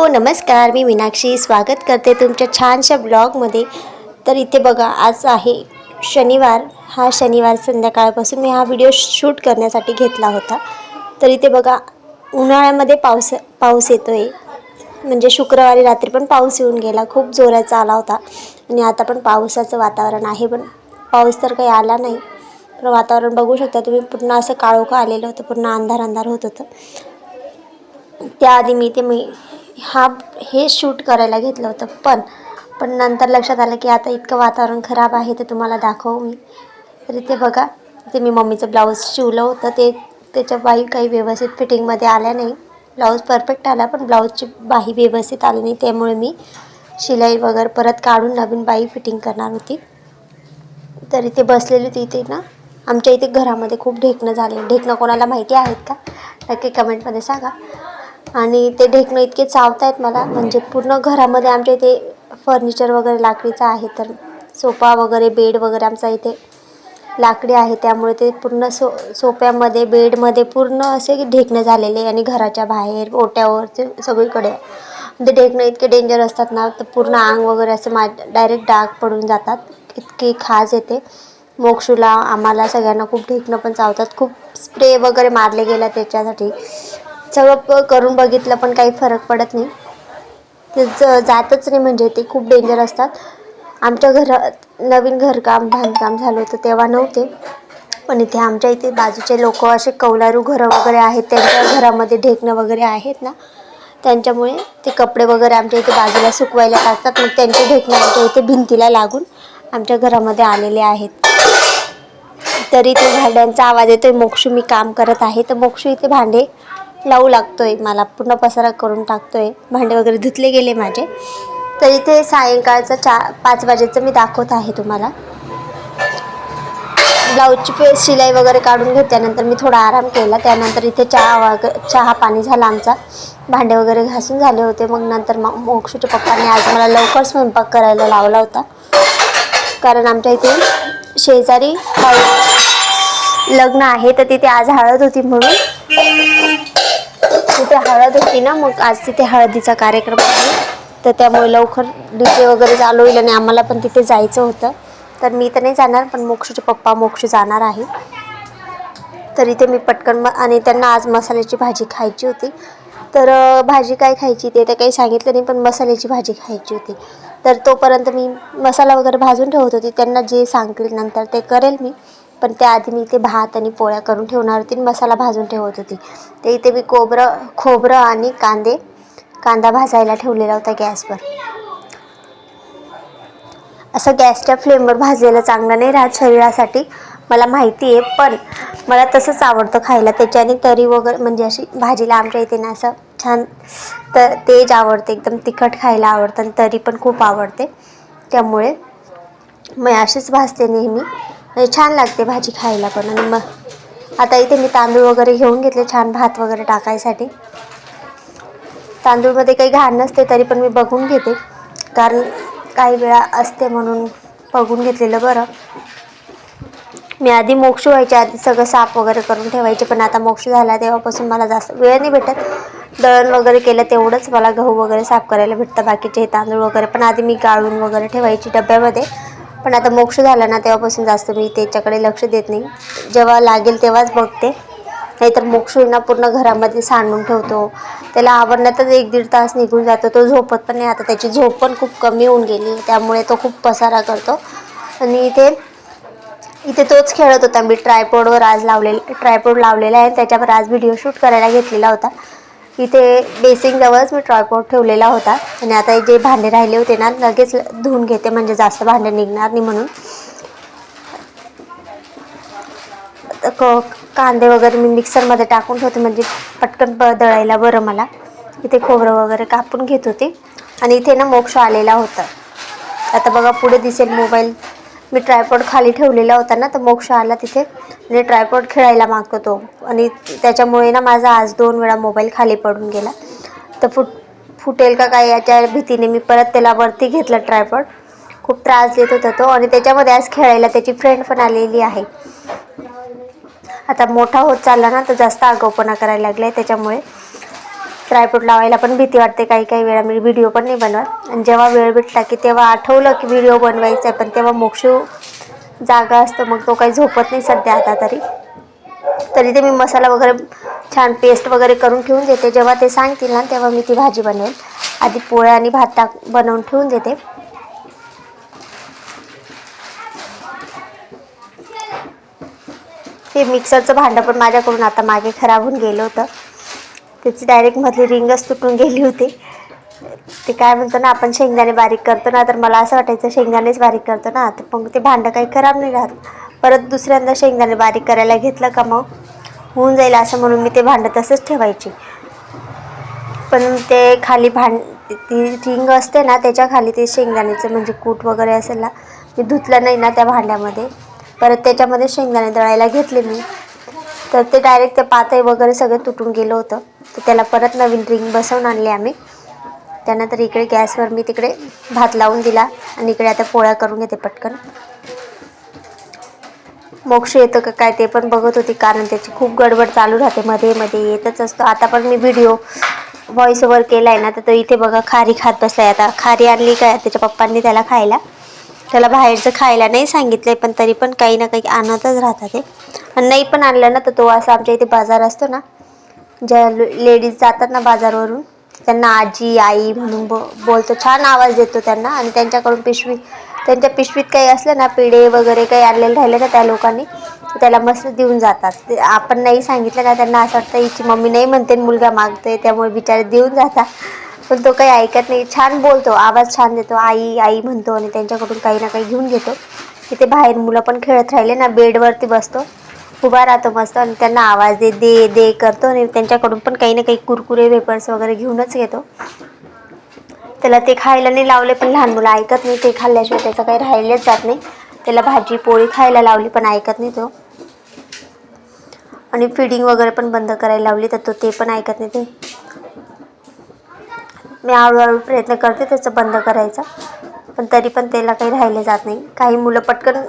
नमस्कार. मी मीनाक्षी स्वागत करते तुमच्या छानशा ब्लॉगमध्ये. तर इथे बघा, आज आहे शनिवार. हा शनिवार संध्याकाळपासून मी हा व्हिडिओ शूट करण्यासाठी घेतला होता. तर इथे बघा, उन्हाळ्यामध्ये पाऊस येतो आहे. म्हणजे शुक्रवारी रात्री पण पाऊस येऊन गेला, खूप जोराचा आला होता. आणि आता पण पावसाचं वातावरण आहे, पण पाऊस तर काही आला नाही. पण वातावरण बघू शकता तुम्ही, पूर्ण असं काळोखं आलेलं होतं, पूर्ण अंधार होत होतं. त्याआधी मी हे शूट करायला घेतलं होतं, पण नंतर लक्षात आलं की आता इतकं वातावरण खराब आहे तर तुम्हाला दाखवू मी. तर इथे बघा, इथे मी मम्मीचं ब्लाऊज शिवलं होतं, त्याच्या बाही काही व्यवस्थित फिटिंगमध्ये आल्या नाही. ब्लाऊज परफेक्ट आला, पण ब्लाऊजची बाही व्यवस्थित आली नाही, त्यामुळे मी शिलाई वगैरे परत काढून नवीन बाही फिटिंग करणार होती. तर इथे बसलेली होती. इथे ना आमच्या इथे घरामध्ये खूप ढेकणं झाले. ढेकणं कोणाला माहिती आहेत का, नक्की कमेंटमध्ये सांगा. आणि ते ढेकणं इतके चावत आहेत मला, म्हणजे पूर्ण घरामध्ये आमच्या इथे फर्निचर वगैरे लाकडीचं आहे. तर सोफा वगैरे, बेड वगैरे आमचा इथे लाकडी आहे, त्यामुळे ते पूर्ण सोफ्यामध्ये, बेडमध्ये पूर्ण असे ढेकणं झालेले. आणि घराच्या बाहेर, ओट्यावर, ते सगळीकडे ते ढेकणं इतके डेंजर असतात ना, तर पूर्ण अंग वगैरे असं डायरेक्ट डाग पडून जातात, इतकी खाज येते. मोक्षूला, आम्हाला सगळ्यांना खूप ढेकणं पण चावतात. खूप स्प्रे वगैरे मारले गेला त्याच्यासाठी, सगळं करून बघितलं, पण काही फरक पडत नाही. ते जातच नाही, म्हणजे ते खूप डेंजर असतात. आमच्या घरात नवीन बांधकाम झालं होतं तेव्हा नव्हते, पण इथे आमच्या इथे बाजूचे लोक असे कौलारू घरं वगैरे आहेत, त्यांच्या घरामध्ये ढेकणं वगैरे आहेत ना, त्यांच्यामुळे ते कपडे वगैरे आमच्या इथे बाजूला सुकवायला टाकतात. मग त्यांचे ढेकणं आमच्या इथे भिंतीला लागून आमच्या घरामध्ये आलेले आहेत. तरी ते भांड्यांचा आवाज येतोय. मोक्षू मी काम करत आहे, तर मोक्षू इथे भांडे लावू लागतोय, मला पूर्ण पसारा करून टाकतोय. भांडे वगैरे धुतले गेले माझे. तर इथे सायंकाळचं 5 वाजेचं मी दाखवत आहे तुम्हाला. ब्लाऊजची शिलाई वगैरे काढून घेतल्यानंतर मी थोडा आराम केला. त्यानंतर इथे चहा पाणी झाला आमचा, भांडे वगैरे घासून झाले होते. मग नंतर मोक्षूच्या पप्पांनी आज मला लवकर स्वयंपाक करायला लावला होता, कारण आमच्या इथे शेजारी लग्न आहे, तर तिथे आज हळद होती, म्हणून तिथे हळद होती ना, मग आज तिथे हळदीचा कार्यक्रम आहे. तर त्यामुळे लवकर डीजे वगैरे चालू होईल आणि आम्हाला पण तिथे जायचं होतं. तर मी तर नाही जाणार, पण मोक्षूचे पप्पा, मोक्षू जाणार आहे. तर इथे मी पटकन आणि त्यांना आज मसाल्याची भाजी खायची होती. तर भाजी काय खायची ते तर काही सांगितलं नाही, पण मसाल्याची भाजी खायची होती. तर तोपर्यंत मी मसाला वगैरे भाजून ठेवत होती. त्यांना जे सांगतील नंतर ते करेल मी, पण त्याआधी मी इथे भात आणि पोळ्या करून ठेवणार होती, मसाला भाजून ठेवत होती. ते इथे मी खोबरं आणि कांदा भाजायला ठेवलेला होता गॅसवर. असं गॅसच्या फ्लेमवर भाजलेलं चांगलं नाही राहत शरीरासाठी, मला माहिती आहे, पण मला तसंच आवडतं खायला. त्याच्याने तरी वगैरे, म्हणजे अशी भाजीला आमच्या इथे ना असं छान तेज आवडते, एकदम तिखट खायला आवडतं, आणि तरी पण खूप आवडते. त्यामुळे मी अशीच भाजते नेहमी, म्हणजे छान लागते भाजी खायला पण. आणि मग आता इथे मी तांदूळ वगैरे घेऊन घेतले छान भात वगैरे टाकायसाठी. तांदूळमध्ये काही घाण नसते, तरी पण मी बघून घेते, कारण काही वेळा असते, म्हणून बघून घेतलेलं बरं. मी आधी मोक्षू व्हायच्या आधी सगळं साफ वगैरे करून ठेवायचे, पण आता मोक्षू झाला तेव्हापासून मला जास्त वेळ नाही भेटत. दळण वगैरे केलं तेवढंच मला गहू वगैरे साफ करायला भेटतं, बाकीचे तांदूळ वगैरे पण आधी मी गाळून वगैरे ठेवायची डब्यामध्ये. पण आता मोक्ष झाला ना तेव्हापासून जास्त मी त्याच्याकडे लक्ष देत नाही, जेव्हा लागेल तेव्हाच बघते. नाहीतर मोक्षूंना पूर्ण घरामध्ये सांडून ठेवतो, त्याला आवरण्यातच 1-1.5 तास निघून जातो. तो झोपत पण नाही, आता त्याची झोप पण खूप कमी होऊन गेली, त्यामुळे तो खूप पसारा करतो. आणि इथे तोच खेळत होता. मी ट्रायपॉड लावलेला आहे, त्याच्यावर आज व्हिडिओ शूट करायला घेतलेला होता. इथे बेसिंगजवळच मी ट्रायपॉड ठेवलेला होता. आणि आता जे भांडे राहिले होते ना, लगेच धुवून घेते, म्हणजे जास्त भांडे निघणार नाही म्हणून. कांदे वगैरे मी मिक्सरमध्ये टाकून ठेवते, म्हणजे पटकन दळायला बरं मला. इथे खोबरं वगैरे कापून घेत होते. आणि इथे ना मोक्ष आलेला होता. आता बघा पुढे दिसेल मोबाईल, मी ट्रायपॉड खाली ठेवलेला होता ना, तर मोक्ष आला तिथे आणि ट्रायपॉड खेळायला मागतो तो. आणि त्याच्यामुळे ना माझा आज 2 वेळा मोबाईल खाली पडून गेला. तर फुटेल का काय याच्या भीतीने मी परत त्याला वरती घेतलं ट्रायपॉड. खूप त्रास देत होता तो, आणि त्याच्यामध्ये आज खेळायला त्याची फ्रेंड पण आलेली आहे. आता मोठा होत चालला ना, तर जास्त आगाऊपणा करायला लागलाय, त्याच्यामुळे ड्रायफ्रूट लावायला पण भीती वाटते, काही काही वेळा मी व्हिडिओ पण नाही बनवत. आणि जेव्हा वेळ भेटला की तेव्हा आठवलं की व्हिडिओ बनवायचा आहे, पण तेव्हा मोक्षू जागा असतं, मग तो काही झोपत नाही सध्या आता तरी ते मी मसाला वगैरे छान पेस्ट वगैरे करून ठेवून देते. जेव्हा ते सांगतील ना तेव्हा मी ती भाजी बनवेल. आधी पोळ्या आणि भात बनवून ठेवून देते. हे मिक्सरचं भांडं पण माझ्याकडून आता मागे खराब होऊन गेलं होतं. त्याची डायरेक्ट मधली रिंगच तुटून गेली होती. ते काय म्हणतो ना आपण शेंगदाणे बारीक करतो ना, तर मला असं वाटायचं शेंगदाणेच बारीक करतो ना, तर मग ते भांडं काही खराब नाही राहत. परत दुसऱ्यांदा शेंगदाणे बारीक करायला घेतलं का मग होऊन जाईल असं म्हणून मी ते भांडं तसंच ठेवायची. पण ते खाली ती रिंग असते ना, त्याच्या खाली ते शेंगदाण्याचं म्हणजे कूट वगैरे असेल ना, ते धुतलं नाही ना त्या भांड्यामध्ये, परत त्याच्यामध्ये शेंगदाणे दळायला घेतले मी, तर ते डायरेक्ट ते पातळ वगैरे सगळं तुटून गेलं होतं. तर त्याला परत नवीन रिंग बसवून आणली आम्ही. त्यानंतर इकडे गॅसवर मी तिकडे भात लावून दिला आणि इकडे आता पोळ्या करून घेते पटकन. मोक्ष येतं का काय ते पण बघत होती, कारण त्याची खूप गडबड चालू राहते, मध्ये मध्ये येतच असतो. आता पण मी व्हिडिओ व्हॉइस ओव्हर केला आहे ना, तर तो इथे बघा खारी खात बसलाय. आता खारी आणली काय त्याच्या पप्पांनी त्याला खायला. त्याला बाहेरचं खायला नाही सांगितलंय, पण तरी पण काही ना काही आणतच राहतात ते. आणि नाही पण आणलं ना तर तो असं आमच्या इथे बाजार असतो ना, ज्या लेडीज जातात ना बाजारवरून, त्यांना आजी आई म्हणून बोलतो. छान आवाज देतो त्यांना. आणि त्यांच्याकडून त्यांच्या पिशवीत काही असलं ना, पेढे वगैरे काही आणलेलं राहिलं ना त्या लोकांनी, त्याला मस्त देऊन जातात. आपण नाही सांगितलं ना, त्यांना असं वाटतं हिची मम्मी नाही म्हणते मुलगा मागतोय, त्यामुळे बिचारे देऊन जातात. पण तो काही ऐकत नाही. छान बोलतो, आवाज छान देतो, आई आई म्हणतो आणि त्यांच्याकडून काही ना काही घेऊन घेतो. तिथे बाहेर मुलं पण खेळत राहिले ना, बेडवरती बसतो, उभा राहतो मस्त आणि त्यांना आवाज दे दे करतो. आणि त्यांच्याकडून पण काही ना काही कुरकुरे वेपर्स वगैरे घेऊनच घेतो. त्याला ते खायला नाही लावले, पण लहान मुलं ऐकत नाही, ते खाल्ल्याशिवाय त्याचं काही राहिलेच जात नाही. त्याला भाजी पोळी खायला लावली पण ऐकत नाही तो. आणि फिडिंग वगैरे पण बंद करायला लावली तर तो ते पण ऐकत नाही. ते मी हळूहळू प्रयत्न करते त्याचं बंद करायचा, पण तरी पण त्याला काही राहिले जात नाही. काही मुलं पटकन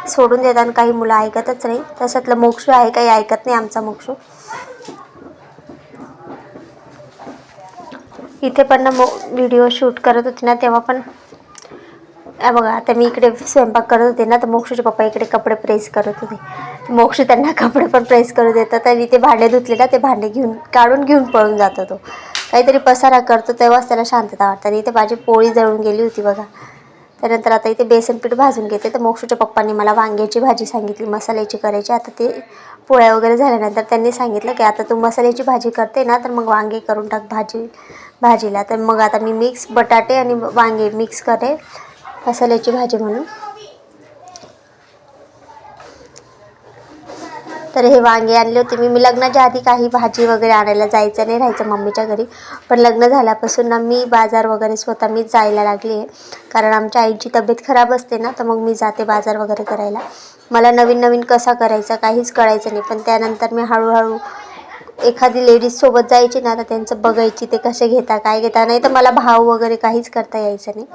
सोडून देतात आणि काही मुलं ऐकतच नाही. तशातलं मोक्षू आहे, काही ऐकत नाही आमचा मोक्षू. इथे पण ना व्हिडिओ शूट करत होते ना, तेव्हा पण बघा आता मी इकडे स्वयंपाक करत होते ना, तर मोक्षूचे पप्पा इकडे कपडे प्रेस करत होते. मोक्ष त्यांना कपडे पण प्रेस करू देतात. आणि ते भांडे धुतले ना, ते भांडे काढून घेऊन पळून जातो. तो काहीतरी पसारा करतो तेव्हाच त्याला शांतता वाटते. आणि इथे माझी पोळी जळून गेली होती बघा. त्यानंतर आता इथे बेसन पीठ भाजून घेते. तर मोक्षूच्या पप्पांनी मला वांग्याची भाजी सांगितली मसाल्याची करायची. आता ते पोळ्या वगैरे झाल्यानंतर त्यांनी सांगितलं की आता तू मसाल्याची भाजी करते ना, तर मग वांगे करून टाक भाजीला. तर मग आता मी बटाटे आणि वांगे मिक्स करेल मसाल्याची भाजी म्हणून. तर हे वांगे आणले होते मी लग्नाच्या आधी. काही भाजी वगैरे आणायला जायचं नाही राहायचं मम्मीच्या घरी, पण लग्न झाल्यापासून ना मी बाजार वगैरे स्वतः मीच जायला लागली आहे. कारण आमच्या आईची तब्येत खराब असते ना, तर मग मी जाते बाजार वगैरे करायला. मला नवीन नवीन कसा करायचा काहीच कळायचं नाही, पण त्यानंतर मी हळूहळू एखादी लेडीज सोबत जायची ना, तर त्यांचं बघायची ते कसे घेता काय घेता. नाही तर मला भाव वगैरे काहीच करता यायचं नाही.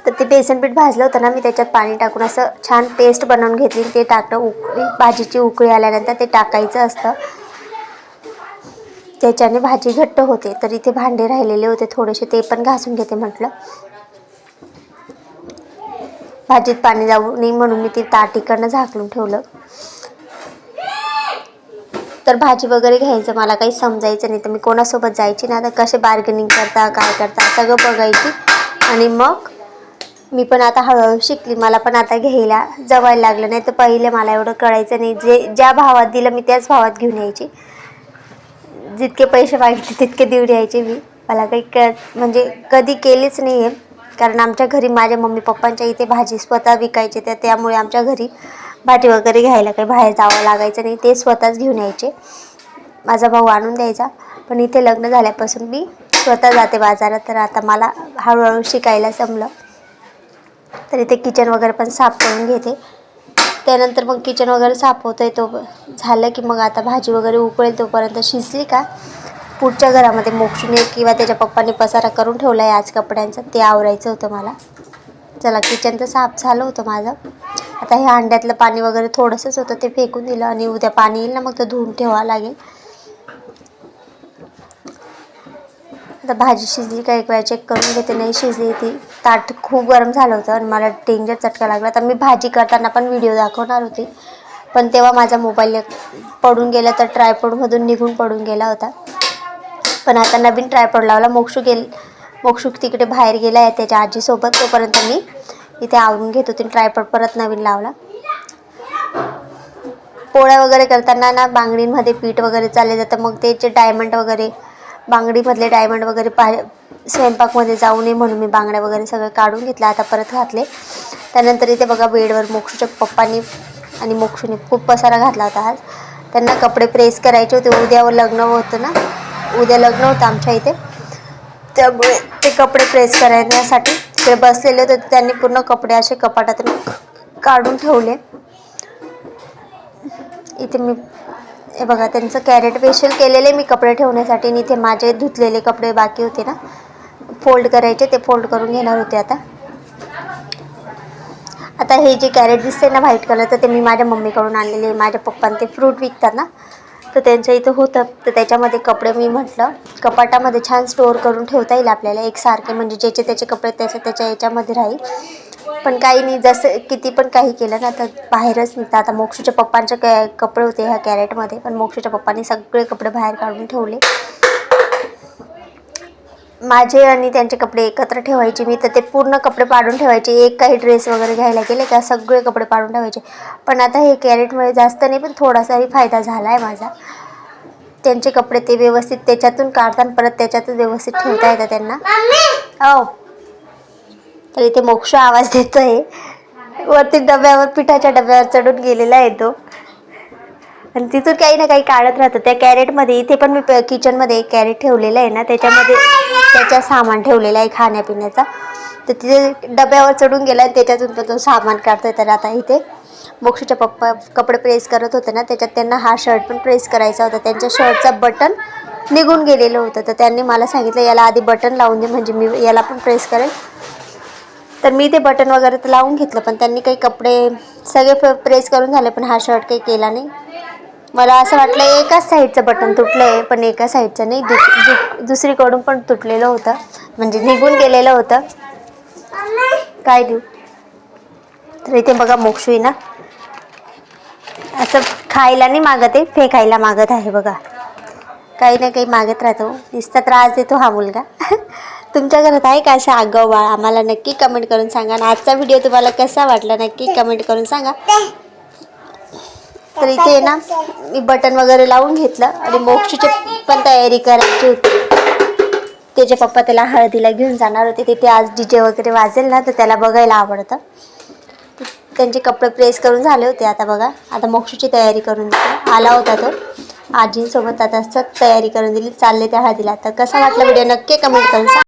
तर ते बेसन पीठ भाजलं होतं ना, मी त्याच्यात पाणी टाकून असं छान पेस्ट बनवून घेतली. ते टाकलं भाजीची उकळी आल्यानंतर ते टाकायचं असतं, त्याच्याने भाजी घट्ट होते. तर इथे भांडे राहिलेले होते थोडेसे, ते पण घासून घेते म्हटलं. भाजीत पाणी जाऊ नये म्हणून मी ती ताटीकडनं झाकून ठेवलं. तर भाजी वगैरे घ्यायचं मला काही समजायचं नाही, तर मी कोणासोबत जायची ना, तर कसे बार्गेनिंग करता काय करता सगळं बघायची. आणि मग मी पण आता हळूहळू शिकली. मला पण आता घ्यायला जवायला लागलं. नाही तर पहिले मला एवढं कळायचं नाही. ज्या भावात दिलं मी त्याच भावात घेऊन यायची. जितके पैसे मागितले तितके देऊन यायचे मी. मला काही म्हणजे कधी केलीच नाही आहे, कारण आमच्या घरी माझ्या मम्मी पप्पांच्या इथे भाजी स्वतः विकायचे, त्यामुळे आमच्या घरी भाजी वगैरे घ्यायला काही बाहेर जावं लागायचं नाही. ते स्वतःच घेऊन यायचे. माझा भाऊ आणून द्यायचा. पण इथे लग्न झाल्यापासून मी स्वतः जाते बाजारात. तर आता मला हळूहळू शिकायला जमलं. तर इथे किचन वगैरे पण साफ करून घेते. त्यानंतर मग किचन वगैरे साफ होतंय तो झालं की मग आता भाजी वगैरे उकळेल तोपर्यंत शिजली का पुढच्या घरामध्ये मोक्षूने किंवा त्याच्या पप्पांनी पसारा करून ठेवला आहे आज कपड्यांचं, ते आवरायचं होतं मला. चला किचन तर साफ झालं होतं माझं. आता हे अंड्यातलं पाणी वगैरे थोडंसंच होतं, ते फेकून दिलं. आणि उद्या पाणी येईल ना, मग ते धुवून ठेवावं लागेल. आता भाजी शिजली का एक वेळा चेक करून घेते, नाही शिजली ती. ताट खूप गरम झालं होतं आणि मला डेंजर चटका लागला. तर मी भाजी करताना पण व्हिडिओ दाखवणार होती, पण तेव्हा माझा मोबाईल पडून गेला, तर ट्रायपॉडमधून निघून पडून गेला होता. पण आता नवीन ट्रायपॉड लावला. मोक्षू तिकडे बाहेर गेला आहे त्याच्या आजीसोबत, तोपर्यंत मी इथे आवरून घेत होते. ट्रायपॉड परत नवीन लावला. पोळ्या वगैरे करताना ना बांगडींमध्ये पीठ वगैरे चालले जातं, मग त्याचे डायमंड वगैरे, बांगडीमधले डायमंड वगैरे स्वयंपाकमध्ये जाऊ नये म्हणून मी बांगड्या वगैरे सगळं काढून घेतलं. आता परत घातले. त्यानंतर इथे बघा बेडवर मोक्षूच्या पप्पांनी आणि मोक्षूने खूप पसारा घातला होता. आज त्यांना कपडे प्रेस करायचे होते. उद्या लग्न होतं ना, उद्या लग्न होतं आमच्या इथे, त्यामुळे ते कपडे प्रेस करण्यासाठी ते बसलेले होते. त्यांनी पूर्ण कपडे असे कपाटातून काढून ठेवले. इथे मी हे बघा त्यांचं कॅरेट फेशियल केलेले मी कपडे ठेवण्यासाठी, आणि इथे माझे धुतलेले कपडे बाकी होते ना फोल्ड करायचे, ते फोल्ड करून घेणार होते. आता हे जे कॅरेट दिसते ना व्हाईट कलरचं, ते मी माझ्या मम्मीकडून आणलेले. माझ्या पप्पांनी ते फ्रूट विकतात ना, तर त्यांच्या इथं होतं. तर त्याच्यामध्ये कपडे मी म्हटलं कपाटामध्ये छान स्टोअर करून ठेवता येईल आपल्याला एकसारखे, म्हणजे ज्याचे त्याचे कपडे त्याच्या याच्यामध्ये राहील. पण काही नाही, जसं किती पण काही केलं ना तर बाहेरच निघतात. आता मोक्षूच्या पप्पांचे कपडे होते ह्या कॅरेटमध्ये, पण मोक्षूच्या पप्पांनी सगळे कपडे बाहेर काढून ठेवले. माझे आणि त्यांचे कपडे एकत्र ठेवायचे मी, तर ते पूर्ण कपडे पाडून ठेवायचे. एक काही ड्रेस वगैरे घ्यायला गेले का सगळे कपडे पाडून ठेवायचे. पण आता हे कॅरेटमुळे जास्त नाही, पण थोडासाही फायदा झाला आहे माझा. त्यांचे कपडे ते व्यवस्थित त्याच्यातून काढतात, परत त्याच्यातून व्यवस्थित ठेवता येतं त्यांना. हो, तर इथे मोक्ष आवाज देतोय. वरती डब्यावर, पिठाच्या डब्यावर चढून गेलेला आहे तो, आणि तिथून काही ना काही काढत राहतं त्या कॅरेटमध्ये. इथे पण मी किचनमध्ये एक कॅरेट ठेवलेलं आहे ना, त्याच्यामध्ये त्याचा सामान ठेवलेला आहे खाण्यापिण्याचा. तर तिथे डब्यावर चढून गेला आणि त्याच्यातून तो सामान काढतोय. तर आता इथे मोक्षूच्या पप्पा कपडे प्रेस करत होते ना, त्याच्यात त्यांना हा शर्ट पण प्रेस करायचा होता. त्यांच्या शर्टचं बटन निघून गेलेलं होतं, तर त्यांनी मला सांगितलं याला आधी बटन लावून दे, म्हणजे मी याला पण प्रेस करेल. तर मी ते बटन वगैरे तर लावून घेतलं, पण त्यांनी काही कपडे सगळे प्रेस करून झाले, पण हा शर्ट काही केला नाही. मला असं वाटलं एकाच साईडचं बटन तुटलं आहे, पण एका साईडचं नाही, दुसरीकडून पण तुटलेलं होतं, म्हणजे निघून गेलेलं होतं. काय देऊ? तर इथे बघा मोक्षू आहे ना असं खायला नाही मागत आहे, फेकायला मागत आहे बघा. काही ना काही मागत राहतो, नुसता त्रास देतो हा मुलगा. तुमच्या घरात आहे का अशा आगाऊ बाळ? आम्हाला नक्की कमेंट करून सांगा. आणि आजचा व्हिडिओ तुम्हाला कसा वाटला नक्की कमेंट करून सांगा. तर इथे ना मी बटन वगैरे लावून घेतलं, आणि मोक्षूची पण तयारी करायची होती. त्याचे पप्पा त्याला हळदीला घेऊन जाणार होते. तिथे आज DJ वगैरे वाजेल ना, तर त्याला बघायला आवडतं. त्यांचे कपडे प्रेस करून झाले होते. आता बघा, आता मोक्षूची तयारी करून दिली. आला होता तो आजींसोबत, आता तयारी करून दिली, चालले त्या हळदीला. तर कसा वाटला व्हिडिओ नक्की कमेंट करून सांगा.